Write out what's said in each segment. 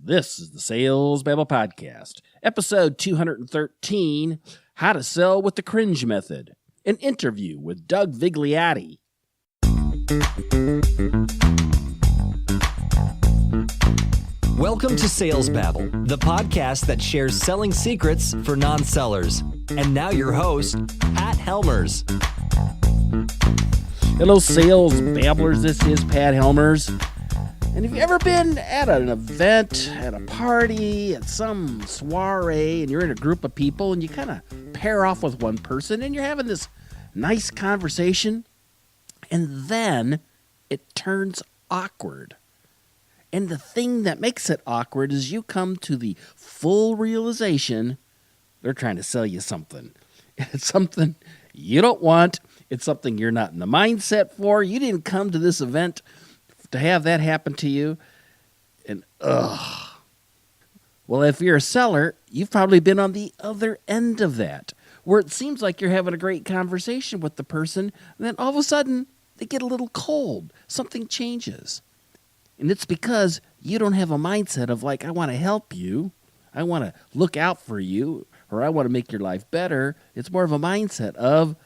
This is the Sales Babble Podcast, episode 213, How to Sell with the Cringe Method, an interview with Doug Vigliotti. Welcome to Sales Babble, the podcast that shares selling secrets for non-sellers. And now your host, Pat Helmers. Hello, Sales Babblers. This is Pat Helmers. And have you ever been at an event, at a party, at some soiree, and you're in a group of people, and you kind of pair off with one person, and you're having this nice conversation, and then it turns awkward. And the thing that makes it awkward is you come to the full realization they're trying to sell you something. It's something you don't want. It's something you're not in the mindset for. You didn't come to this event to have that happen to you. And well, if you're a seller, you've probably been on the other end of that, where it seems like you're having a great conversation with the person, and then all of a sudden they get a little cold. Something changes. And it's because you don't have a mindset of like, I want to help you, I want to look out for you, or I want to make your life better. It's more of a mindset of,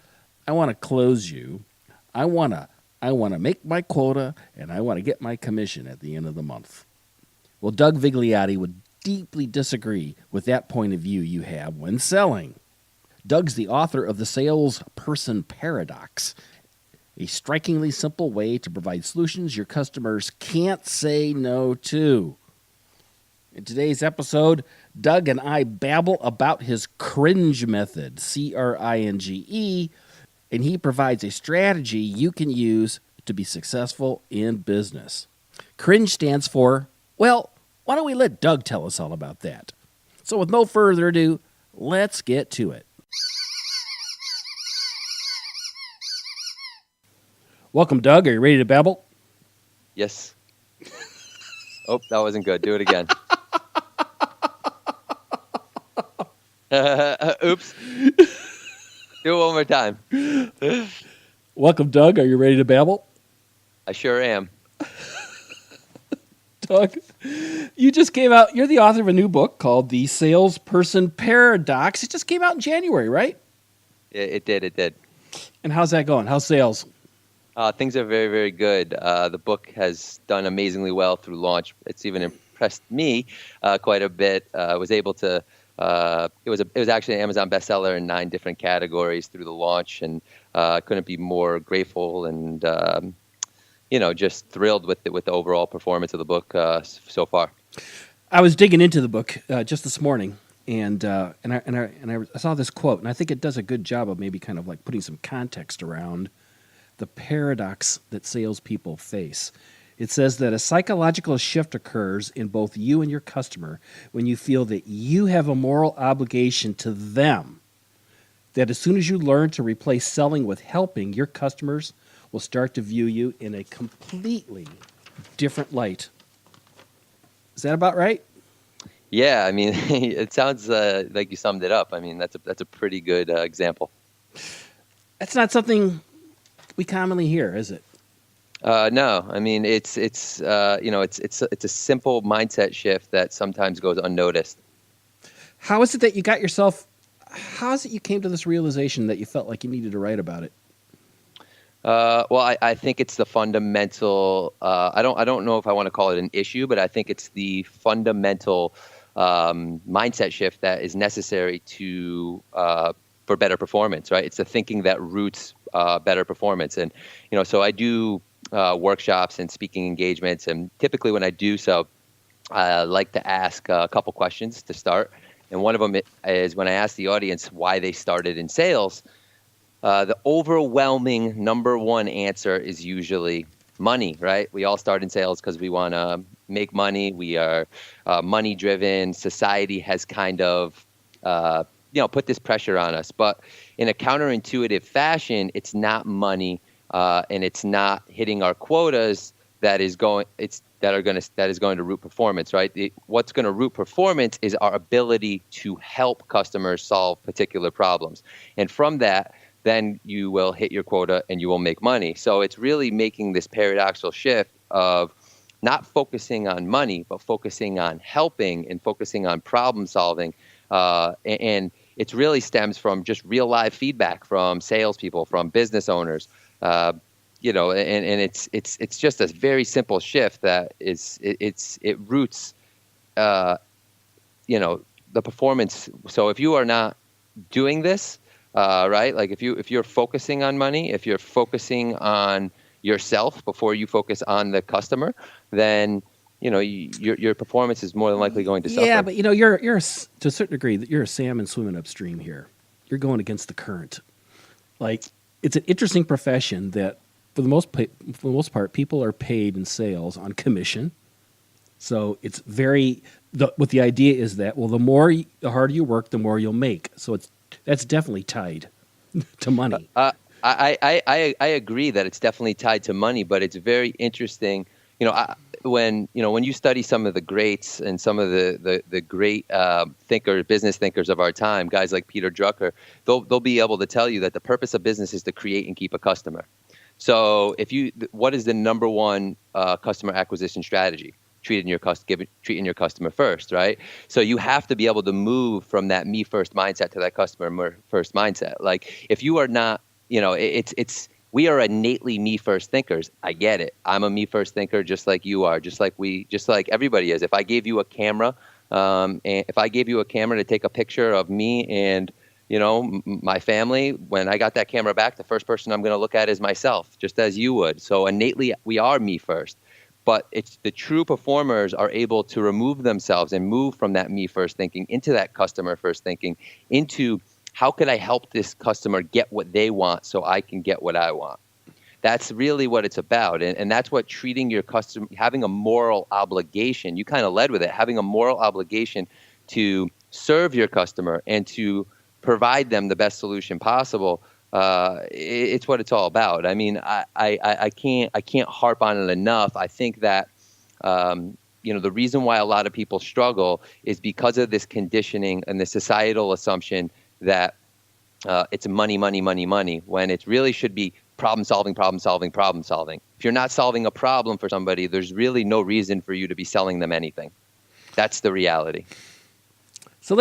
I want to close you. I want to make my quota, and I want to get my commission at the end of the month. Well, Doug Vigliotti would deeply disagree with that point of view you have when selling. Doug's the author of the Salesperson Paradox, a strikingly simple way to provide solutions your customers can't say no to. In today's episode, Doug and I babble about his CRINGE method, C-R-I-N-G-E, and he provides a strategy you can use to be successful in business. CRINGE stands for, well, why don't we let Doug tell us all about that? So with no further ado, let's get to it. Welcome, Doug. Are you ready to babble? Yes. Oh, that wasn't good. Do it again. Oops. Do it one more time. Welcome, Doug. Are you ready to babble? I sure am. Doug, you just came out. You're the author of a new book called The Salesperson Paradox. It just came out in January, right? It did. And how's that going? How's sales? Things are very, very good. The book has done amazingly well through launch. It's even impressed me quite a bit. I was able to. It was actually an Amazon bestseller in 9 different categories through the launch, and couldn't be more grateful and just thrilled with the overall performance of the book so far. I was digging into the book just this morning, and I saw this quote, and I think it does a good job of maybe kind of like putting some context around the paradox that salespeople face. It says that a psychological shift occurs in both you and your customer when you feel that you have a moral obligation to them. That as soon as you learn to replace selling with helping, your customers will start to view you in a completely different light. Is that about right? Yeah, I mean, it sounds like you summed it up. I mean, that's a pretty good example. That's not something we commonly hear, is it? No, I mean it's a simple mindset shift that sometimes goes unnoticed. How is it that you got yourself? How is it you came to this realization that you felt like you needed to write about it? Well, I think it's the fundamental. I don't know if I want to call it an issue, but I think it's the fundamental mindset shift that is necessary for better performance. Right? It's the thinking that roots better performance, and so I do workshops and speaking engagements, and typically when I do so, I like to ask a couple questions to start. And one of them is when I ask the audience why they started in sales, the overwhelming number one answer is usually money, right? We all start in sales because we want to make money. We are money driven. Society has kind of put this pressure on us. But in a counterintuitive fashion, it's not money. And it's not hitting our quotas that is going to root performance, right? What's going to root performance is our ability to help customers solve particular problems, and from that, then you will hit your quota and you will make money. So it's really making this paradoxical shift of not focusing on money, but focusing on helping and focusing on problem solving. And it really stems from just real live feedback from salespeople, from business owners. And it's just a very simple shift that it roots, the performance. So if you are not doing this, right, like if you're focusing on money, if you're focusing on yourself before you focus on the customer, then your performance is more than likely going to suffer. Yeah, but you're to a certain degree that you're a salmon swimming upstream here. You're going against the current. Like, it's an interesting profession that, for the most part, people are paid in sales on commission. So it's what the idea is that, well, the harder you work, the more you'll make. So that's definitely tied to money. I agree that it's definitely tied to money, but it's very interesting. When you study some of the greats and some of the great business thinkers of our time, guys like Peter Drucker, they'll be able to tell you that the purpose of business is to create and keep a customer. So what is the number one customer acquisition strategy? Treating your customer first, right? So you have to be able to move from that me first mindset to that customer first mindset. Like, if you are not, we are innately me first thinkers. I get it. I'm a me first thinker, just like you are, just like everybody is. If I gave you a camera, to take a picture of me and my family, when I got that camera back, the first person I'm going to look at is myself, just as you would. So innately, we are me first. But it's the true performers are able to remove themselves and move from that me first thinking into that customer first thinking, into how could I help this customer get what they want so I can get what I want. That's really what it's about. And that's what treating your customer, having a moral obligation, you kind of led with it, having a moral obligation to serve your customer and to provide them the best solution possible. It's what it's all about. I mean, I can't harp on it enough. I think that, the reason why a lot of people struggle is because of this conditioning and the societal assumption that it's money, money, money, money, when it really should be problem solving, problem solving, problem solving. If you're not solving a problem for somebody, there's really no reason for you to be selling them anything. That's the reality. So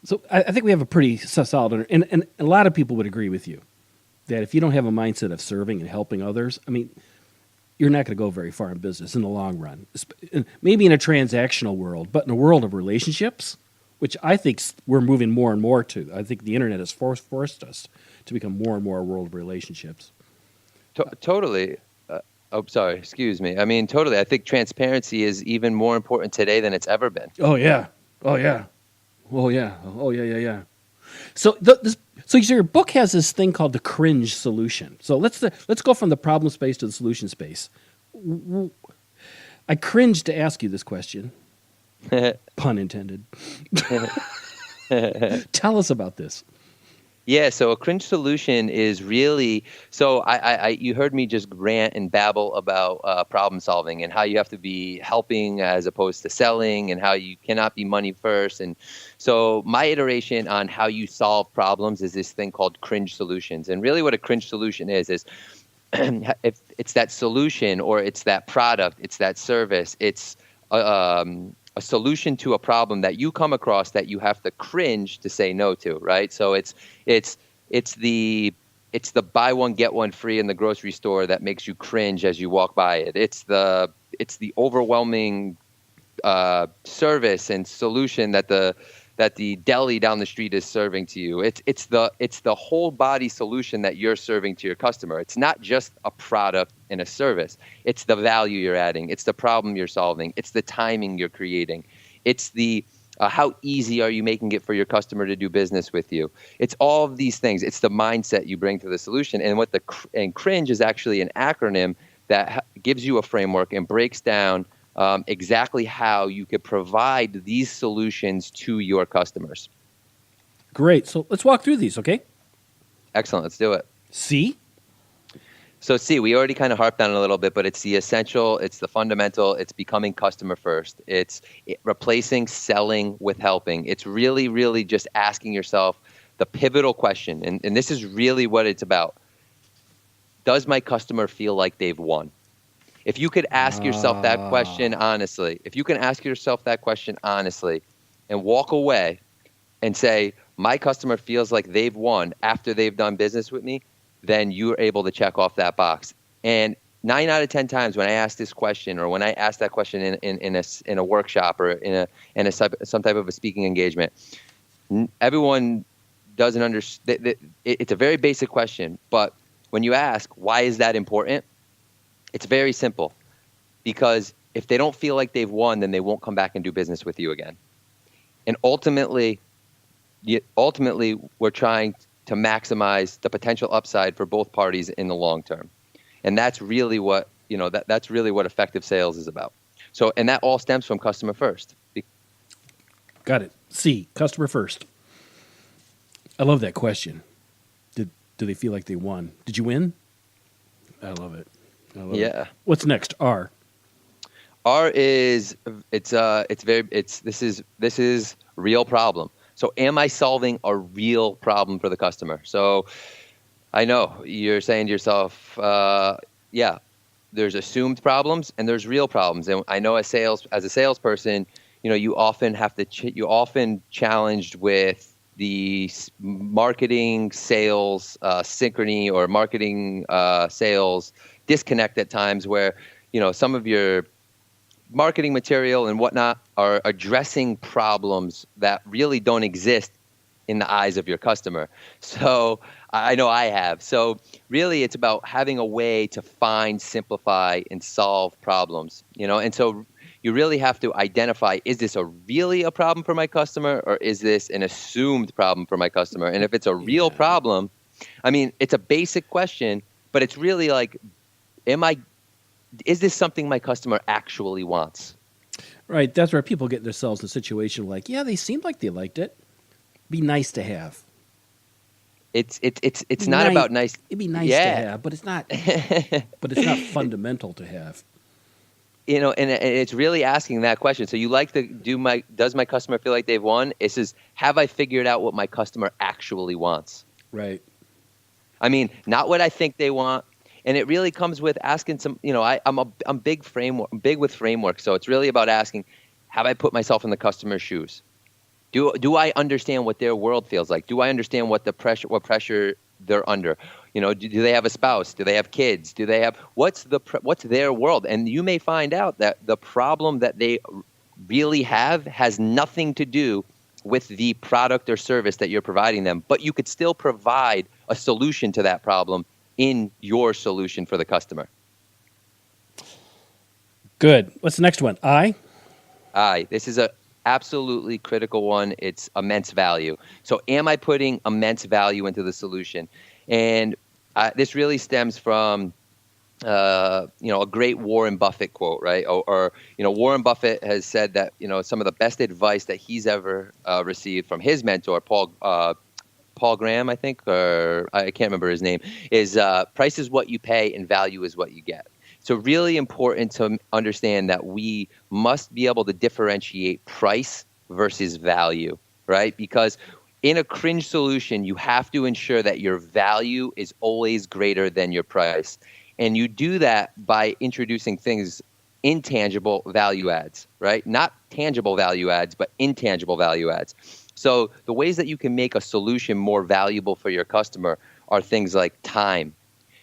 So I think we have a pretty solid, and a lot of people would agree with you that if you don't have a mindset of serving and helping others, I mean, you're not going to go very far in business in the long run. Maybe in a transactional world, but in a world of relationships, which I think we're moving more and more to. I think the internet has forced us to become more and more a world of relationships. Totally. Sorry, excuse me. I mean, totally. I think transparency is even more important today than it's ever been. Oh, yeah. Oh, yeah. Oh, yeah. Oh, yeah. So so your book has this thing called the CRINGE solution. So let's go from the problem space to the solution space. I cringe to ask you this question. Pun intended. Tell us about this. Yeah, so a CRINGE solution is really, so you heard me just rant and babble about problem solving and how you have to be helping as opposed to selling and how you cannot be money first. And so my iteration on how you solve problems is this thing called CRINGE solutions. And really what a CRINGE solution is if it's that solution or it's that product, it's that service, it's a solution to a problem that you come across that you have to cringe to say no to, right? So it's the buy one get one free in the grocery store that makes you cringe as you walk by it. It's the overwhelming service and solution that the deli down the street is serving to you. It's the whole body solution that you're serving to your customer. It's not just a product and a service. It's the value you're adding. It's the problem you're solving. It's the timing you're creating. It's the how easy are you making it for your customer to do business with you? It's all of these things. It's the mindset you bring to the solution. And CRINGE is actually an acronym that gives you a framework and breaks down exactly how you could provide these solutions to your customers. Great. So let's walk through these, okay? Excellent. Let's do it. C? So C, we already kind of harped on it a little bit, but it's the essential, it's the fundamental, it's becoming customer first. It's replacing selling with helping. It's really, really just asking yourself the pivotal question, and this is really what it's about. Does my customer feel like they've won? If you could ask yourself that question honestly, and walk away and say, my customer feels like they've won after they've done business with me, then you're able to check off that box. And 9 out of 10 times when I ask this question, or when I ask that question in a workshop or in some type of a speaking engagement, everyone doesn't understand. It's a very basic question, but when you ask, why is that important? It's very simple. Because if they don't feel like they've won, then they won't come back and do business with you again. And ultimately, we're trying to maximize the potential upside for both parties in the long term. And that's really what, that's really what effective sales is about. So, and that all stems from customer first. Got it. C, customer first. I love that question. Do they feel like they won? Did you win? I love it. Yeah. What's next? R. R is this is real problem. So am I solving a real problem for the customer? So I know you're saying to yourself, yeah, there's assumed problems and there's real problems. And I know as a salesperson, you often have to challenged with the marketing sales synchrony or marketing sales disconnect at times where, some of your marketing material and whatnot are addressing problems that really don't exist in the eyes of your customer. So I know I have. So really it's about having a way to find, simplify, and solve problems, and so you really have to identify, is this really a problem for my customer, or is this an assumed problem for my customer? And if it's a real problem, it's a basic question, but it's really like, is this something my customer actually wants? Right. That's where people get themselves in a situation like, yeah, they seemed like they liked it. Be nice to have. It's not about nice. It'd be nice to have, but it's not. But it's not fundamental to have. And it's really asking that question. So you like does my customer feel like they've won? It says, have I figured out what my customer actually wants? Right. Not what I think they want. And it really comes with asking some, I'm big with framework. So it's really about asking, have I put myself in the customer's shoes? Do I understand what their world feels like? Do I understand what pressure they're under? Do they have a spouse? Do they have kids? Do they have, what's their world? And you may find out that the problem that they really have has nothing to do with the product or service that you're providing them, but you could still provide a solution to that problem in your solution for the customer. Good. What's the next one? I. This is a absolutely critical one. It's immense value. So am I putting immense value into the solution? And this really stems from a great Warren Buffett quote, right? Or Warren Buffett has said that some of the best advice that he's ever received from his mentor, Paul Graham, I think, or I can't remember his name, is price is what you pay and value is what you get. So really important to understand that we must be able to differentiate price versus value, right? Because in a cringe solution, you have to ensure that your value is always greater than your price. And you do that by introducing things, intangible value adds, right? Not tangible value adds, but intangible value adds. So the ways that you can make a solution more valuable for your customer are things like time.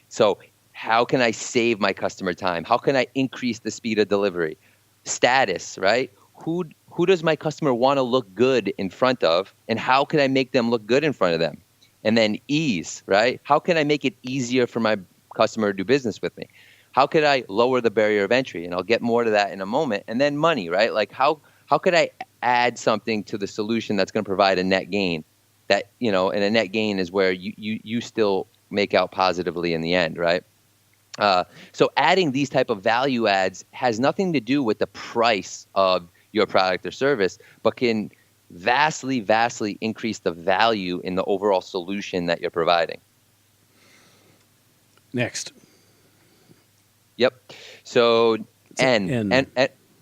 So how can I save my customer time? How can I increase the speed of delivery? Status, right? Who does my customer want to look good in front of, and how can I make them look good in front of them? And then ease, right? How can I make it easier for my customer to do business with me? How could I lower the barrier of entry? And I'll get more to that in a moment. And then money, right? Like how could I add something to the solution that's going to provide a net gain? That, and a net gain is where you still make out positively in the end, right? So adding these type of value adds has nothing to do with the price of your product or service, but can vastly, vastly increase the value in the overall solution that you're providing. Next. Yep. So N.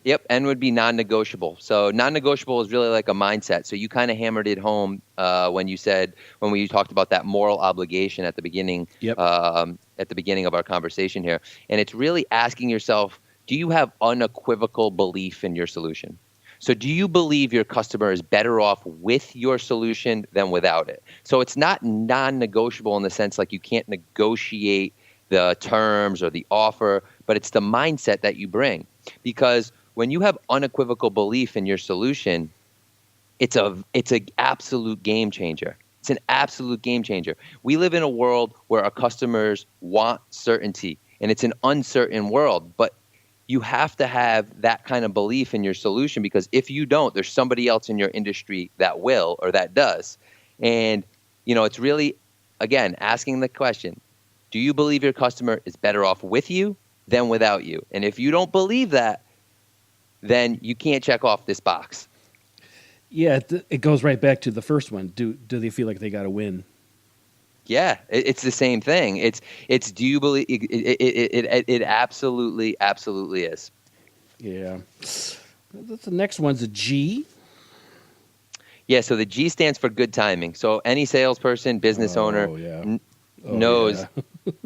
Yep, N would be non-negotiable. So non-negotiable is really like a mindset. So you kind of hammered it home when we talked about that moral obligation at the beginning. Yep. At the beginning of our conversation here, and it's really asking yourself, do you have unequivocal belief in your solution? So do you believe your customer is better off with your solution than without it? So it's not non-negotiable in the sense like you can't negotiate the terms or the offer, but it's the mindset that you bring. Because when you have unequivocal belief in your solution, it's an absolute game changer. It's an absolute game changer. We live in a world where our customers want certainty, and it's an uncertain world. But you have to have that kind of belief in your solution, because if you don't, there's somebody else in your industry that will or that does. And, it's really, again, asking the question, do you believe your customer is better off with you than without you? And if you don't believe that, then you can't check off this box. Yeah, it goes right back to the first one. Do they feel like they got to win? Yeah, it's the same thing. It's do you believe it absolutely is. Yeah. The next one's a G. Yeah, so the G stands for good timing. So any salesperson, business owner knows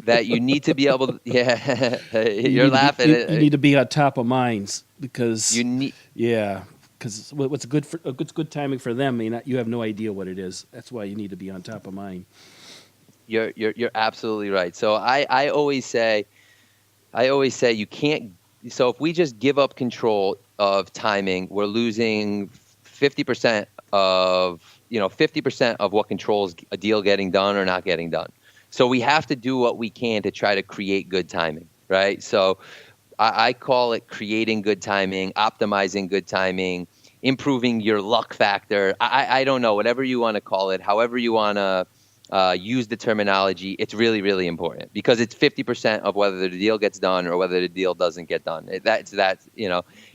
that you need to be able to, you're laughing. You need to be on top of minds because you need, because what's good timing for them, you have no idea what it is. That's why you need to be on top of mind. You're absolutely right. So I always say you can't. So if we just give up control of timing, we're losing 50% of 50% of what controls a deal getting done or not getting done. So we have to do what we can to try to create good timing, right? So I call it creating good timing, optimizing good timing, improving your luck factor. I don't know, whatever you want to call it, however you want to use the terminology. It's really, really important because it's 50% of whether the deal gets done or whether the deal doesn't get done. And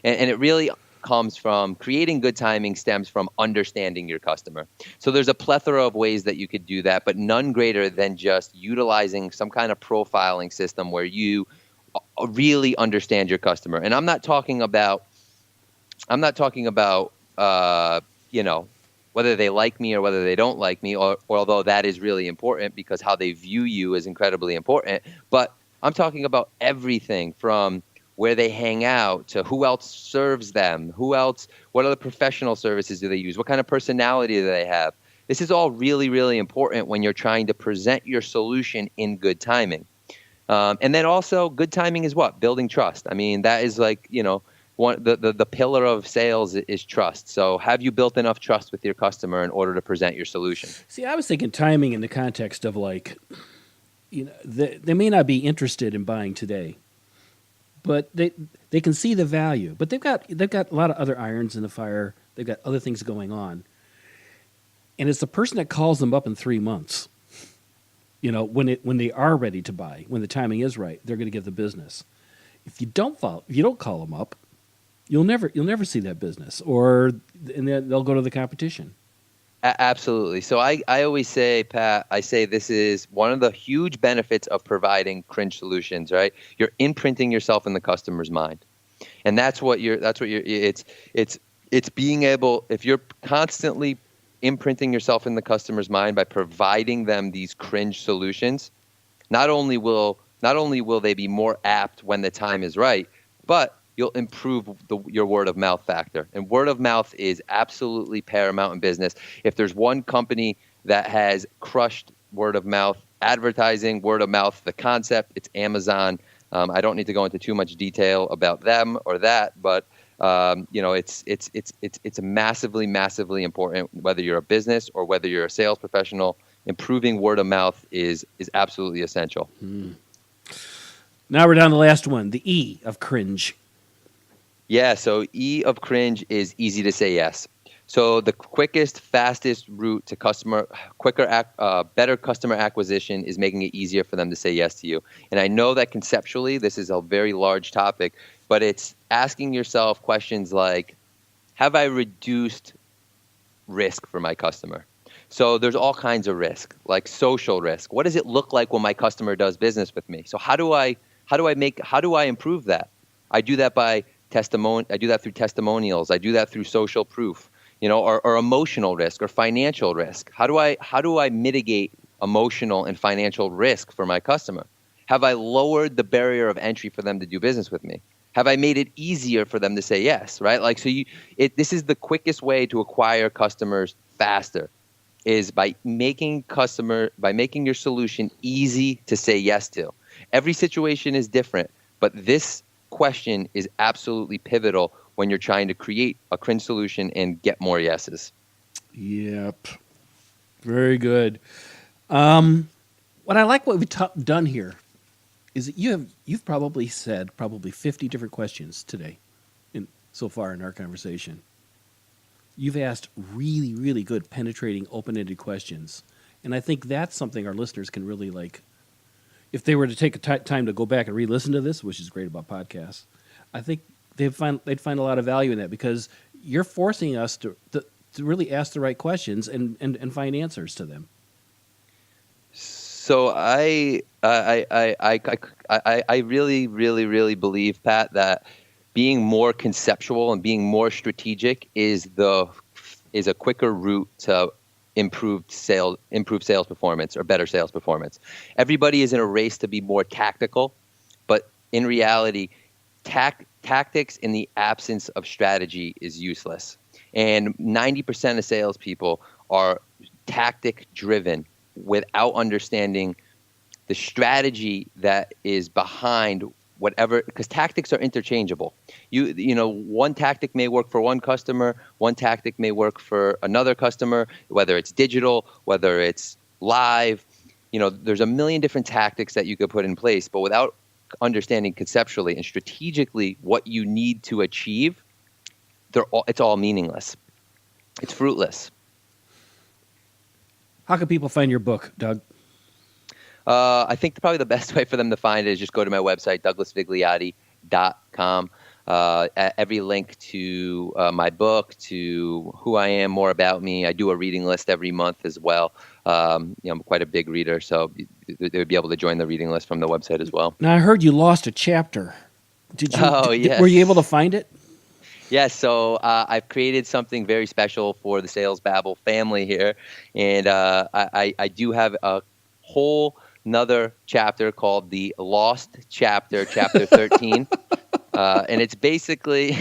it really comes from creating good timing, stems from understanding your customer. So there's a plethora of ways that you could do that, but none greater than just utilizing some kind of profiling system where you really understand your customer. And I'm not talking about whether they like me or whether they don't like me, or although that is really important because how they view you is incredibly important. But I'm talking about everything from where they hang out to who else serves them, what other professional services do they use, what kind of personality do they have. This is all really, really important when you're trying to present your solution in good timing. And then also good timing is what? Building trust. I mean, that is like, the pillar of sales is trust. So have you built enough trust with your customer in order to present your solution? See, I was thinking timing in the context of they may not be interested in buying today, but they can see the value. But they've got a lot of other irons in the fire. They've got other things going on. And it's the person that calls them up in 3 months. When they are ready to buy, when the timing is right, they're going to get the business. If you don't call them up, you'll never see that business, and then they'll go to the competition. Absolutely. So I always say, Pat, this is one of the huge benefits of providing CRINGE solutions, right? You're imprinting yourself in the customer's mind. And it's being able, if you're constantly imprinting yourself in the customer's mind by providing them these CRINGE solutions, not only will they be more apt when the time is right, but you'll improve your word of mouth factor. And word of mouth is absolutely paramount in business. If there's one company that has crushed word of mouth advertising, word of mouth, the concept, it's Amazon. I don't need to go into too much detail about them or that, but it's massively, massively important whether you're a business or whether you're a sales professional. Improving word of mouth is absolutely essential. Now we're down to the last one, the E of CRINGE. Yeah, so E of CRINGE is easy to say yes. So the quickest, fastest route to better customer acquisition is making it easier for them to say yes to you. And I know that conceptually this is a very large topic, but it's asking yourself questions like, have I reduced risk for my customer? So there's all kinds of risk, like social risk. What does it look like when my customer does business with me? So how do I improve that? I do that by I do that through testimonials. I do that through social proof, or emotional risk or financial risk. How do I mitigate emotional and financial risk for my customer? Have I lowered the barrier of entry for them to do business with me? Have I made it easier for them to say yes, right? Like, so this is the quickest way to acquire customers faster, is by making your solution easy to say yes to. Every situation is different, but this question is absolutely pivotal when you're trying to create a cringe solution and get more yeses. Yep. Very good. What I like what we've done here is that you've probably said 50 different questions today so far in our conversation. You've asked really, really good, penetrating, open-ended questions. And I think that's something our listeners can really like. If they were to take time to go back and re-listen to this, which is great about podcasts, I think they'd find a lot of value in that, because you're forcing us to really ask the right questions and find answers to them. So I really, really, really believe, Pat, that being more conceptual and being more strategic is a quicker route to improved sales performance or better sales performance. Everybody is in a race to be more tactical, but in reality, tactics in the absence of strategy is useless. And 90% of salespeople are tactic driven without understanding the strategy that is behind whatever, because tactics are interchangeable. One tactic may work for one customer, one tactic may work for another customer, whether it's digital, whether it's live. There's a million different tactics that you could put in place, but without understanding conceptually and strategically what you need to achieve, it's all meaningless. It's fruitless. How can people find your book, Doug? I think probably the best way for them to find it is just go to my website, douglasvigliotti.com. Every link to my book, to who I am, more about me. I do a reading list every month as well. I'm quite a big reader, so they would be able to join the reading list from the website as well. Now, I heard you lost a chapter. Did you? Oh, yes. Were you able to find it? Yes, so I've created something very special for the Sales Babble family here, and I do have a whole another chapter called the Lost Chapter, Chapter 13, and it's basically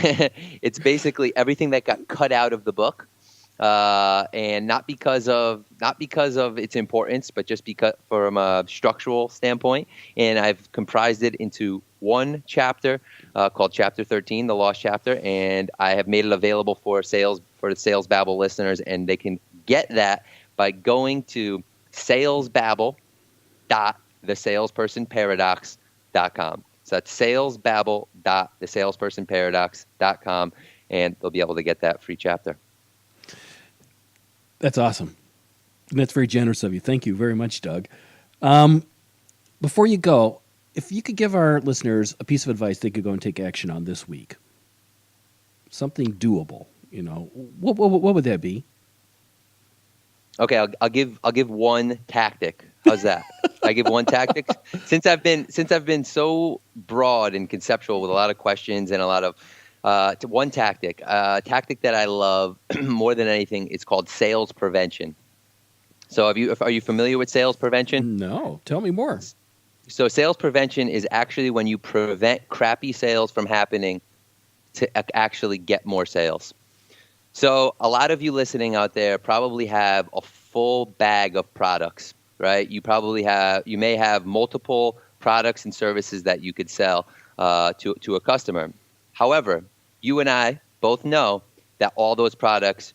everything that got cut out of the book, and not because of its importance, but just because from a structural standpoint. And I've comprised it into one chapter called Chapter 13, the Lost Chapter, and I have made it available for the Sales Babble listeners, and they can get that by going to salesbabble.thesalespersonparadox.com. So that's salesbabble.thesalespersonparadox.com, and they'll be able to get that free chapter. That's awesome. And that's very generous of you. Thank you very much, Doug. Before you go, if you could give our listeners a piece of advice they could go and take action on this week, something doable, what would that be? Okay, I'll give one tactic. How's that? I give one tactic. Since I've been so broad and conceptual with a lot of questions and a lot of one tactic. Tactic that I love more than anything. It's called sales prevention. So are you familiar with sales prevention? No, tell me more. So sales prevention is actually when you prevent crappy sales from happening to actually get more sales. So a lot of you listening out there probably have a full bag of products, right? You may have multiple products and services that you could sell to a customer. However, you and I both know that all those products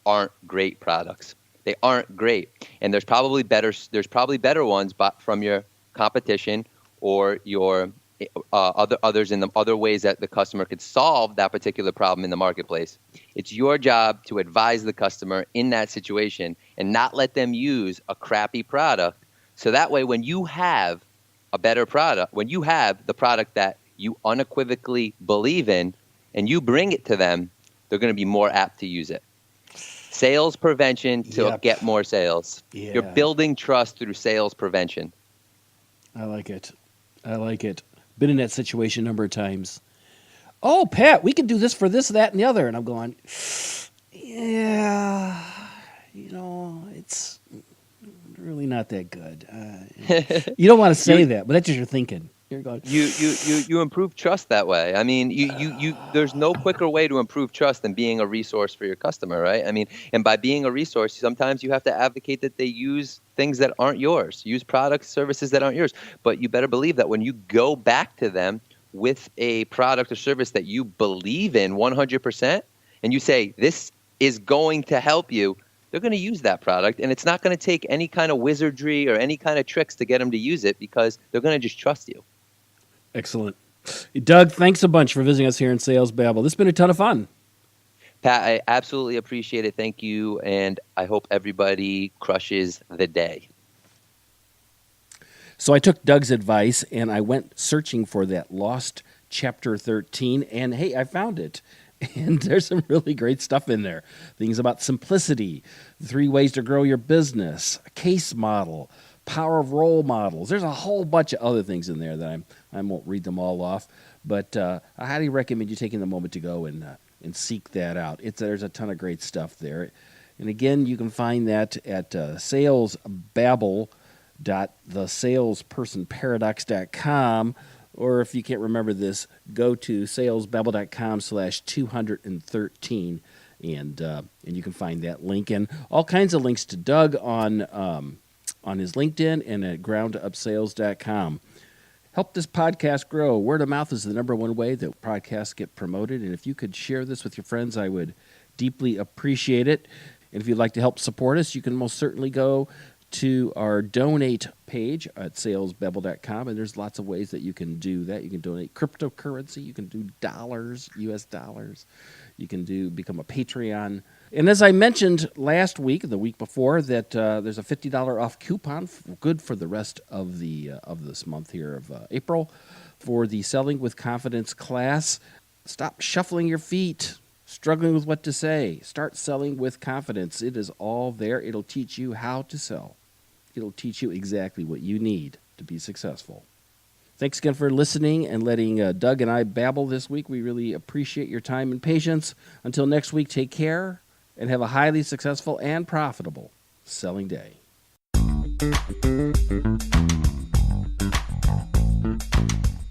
aren't great products. They aren't great, and there's probably better ones, but from your competition or your others in the other ways that the customer could solve that particular problem in the marketplace. It's your job to advise the customer in that situation and not let them use a crappy product. So that way, when you have a better product, when you have the product that you unequivocally believe in and you bring it to them, they're going to be more apt to use it. Sales prevention to get more sales. Yeah. You're building trust through sales prevention. I like it. Been in that situation a number of times. oh, Pat, we can do this for this, that, and the other. And I'm going, yeah, it's really not that good. You don't want to say that, but that's just your thinking. You're going, You improve trust that way. I mean, you there's no quicker way to improve trust than being a resource for your customer, right? I mean, and by being a resource, sometimes you have to advocate that they use things that aren't yours, use products, services that aren't yours. But you better believe that when you go back to them with a product or service that you believe in 100%, and you say, this is going to help you, they're going to use that product, and it's not going to take any kind of wizardry or any kind of tricks to get them to use it because they're going to just trust you. excellent. Doug, thanks a bunch for visiting us here in Sales Babble. This has been a ton of fun. Pat, I absolutely appreciate it. Thank you, and I hope everybody crushes the day. So I took Doug's advice, and I went searching for that lost chapter 13, and hey, I found it. And there's some really great stuff in there. Things about simplicity, 3 ways to grow your business, a case model, power of role models. There's a whole bunch of other things in there that I won't read them all off, but I highly recommend you taking the moment to go and seek that out. There's a ton of great stuff there. And again, you can find that at salesbabble.thesalespersonparadox.com. Or if you can't remember this, go to salesbabble.com/213, and you can find that link and all kinds of links to Doug on his LinkedIn and at groundupSALES.com. Help this podcast grow. Word of mouth is the number one way that podcasts get promoted, and if you could share this with your friends, I would deeply appreciate it. And if you'd like to help support us, you can most certainly go to our donate page at salesbabble.com, and there's lots of ways that you can do that. You can donate cryptocurrency, you can do dollars, US dollars, you can become a Patreon. And as I mentioned last week, the week before, that there's a $50 off coupon, good for the rest of this month here of April, for the Selling with Confidence class. Stop shuffling your feet, struggling with what to say. Start selling with confidence. It is all there. It'll teach you how to sell. It'll teach you exactly what you need to be successful. Thanks again for listening and letting Doug and I babble this week. We really appreciate your time and patience. Until next week, take care and have a highly successful and profitable selling day.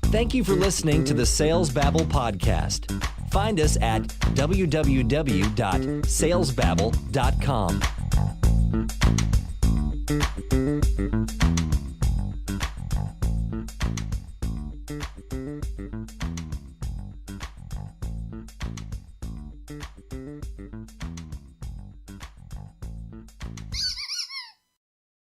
Thank you for listening to the Sales Babble podcast. Find us at www.salesbabble.com.